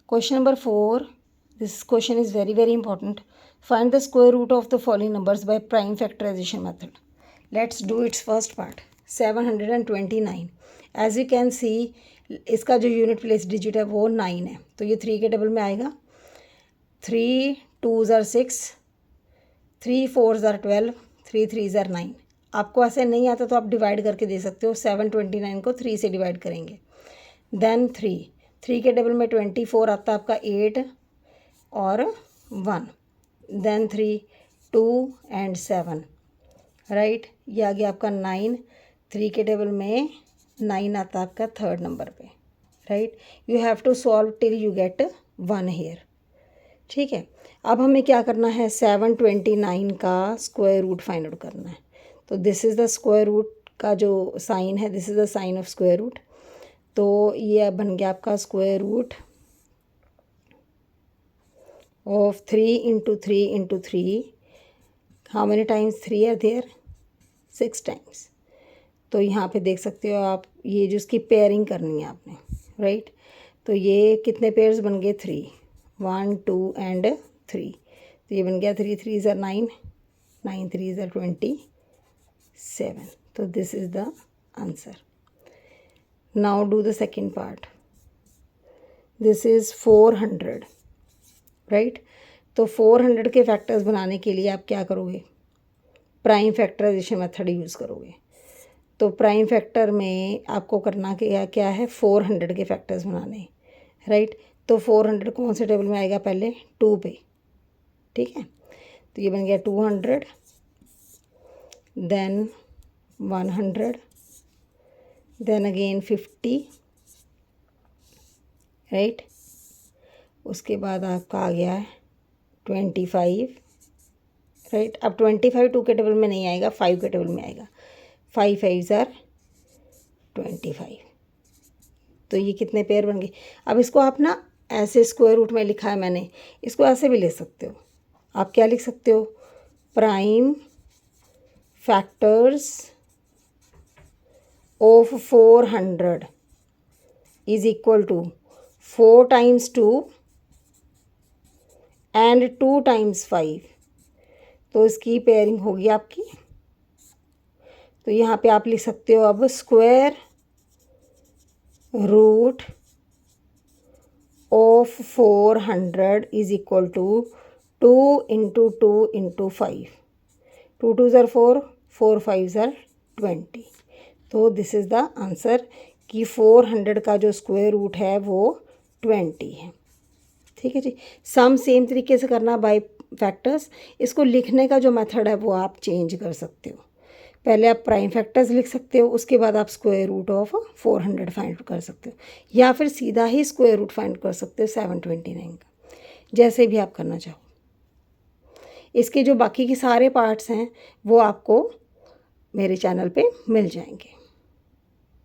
Question number 4. This question is very very important. Find the square root of the following numbers by prime factorization method. Let's do its first part. 729. As you can see, इसका जो unit place digit है वो 9 है, तो ये 3 के table में आएगा. 3 2s are 6, 3 4s are 12, 3 3s are 9. आपको ऐसे नहीं आता तो आप डिवाइड करके दे सकते हो. 729 को 3 से डिवाइड करेंगे. देन 3 के टेबल में 24 आता है आपका 8 और 1. Then 3 2 and 7, right. ये आ गया आपका 9. 3 के टेबल में 9 आता है आपका थर्ड नंबर पे, right. You have to solve till you get 1 here. ठीक है. अब हमें क्या करना है, 729 का स्क्वायर रूट फाइंड आउट करना है. तो this is the square root का जो साइन है, this is the sign of square root. तो ये बन गया आपका square root of 3 into 3 into 3. How many times 3 are there? 6 times. तो यहाँ पे देख सकते हो आप, ये जो इसकी पेयरिंग करनी है आपने, राइट. तो ये कितने पेयर्स बन गए? 3. 1 2 एंड 3. तो ये बन गया 3 3s are 9, 9 3s are 27. तो this is the answer. Now do the second part. This is 400, right. तो 400 के फैक्टर्स बनाने के लिए आप क्या करोगे? प्राइम फैक्टराइजेशन मेथड यूज़ करोगे. तो प्राइम फैक्टर में आपको करना क्या है? 400 के फैक्टर्स बनाने, राइट. तो 400 कौन से टेबल में आएगा? पहले 2 पे, ठीक है. तो ये बन गया 200, देन 100, देन अगेन 50, राइट. उसके बाद आपका आ गया है 25, राइट. अब 25 2 के टेबल में नहीं आएगा, 5 के टेबल में आएगा. 5 5s are 25. तो ये कितने पेयर बन गए? अब इसको आप ना ऐसे स्क्वायर रूट में लिखा है मैंने, इसको ऐसे भी ले सकते हो. आप क्या लिख सकते हो? Prime factors of 400 is equal to 4 times 2 and 2 times 5. तो इसकी पेयरिंग होगी आपकी. तो यहाँ पे आप लिख सकते हो अब square root of 400 is equal to 2 into 2 into 5. 2 2s are 4, 4 5s are 20. तो दिस इज़ द आंसर कि 400 का जो स्क्वायर रूट है वो 20 है. ठीक है जी. सम सेम तरीके से करना बाय फैक्टर्स. इसको लिखने का जो मेथड है वो आप चेंज कर सकते हो. पहले आप प्राइम फैक्टर्स लिख सकते हो, उसके बाद आप स्क्वायर रूट ऑफ 400 फाइंड कर सकते हो, या फिर सीधा ही स्क्वायर रूट फाइंड कर सकते हो 729 का, जैसे भी आप करना चाहो. इसके जो बाकी के सारे पार्ट्स हैं वो आपको मेरे चैनल पे मिल जाएंगे.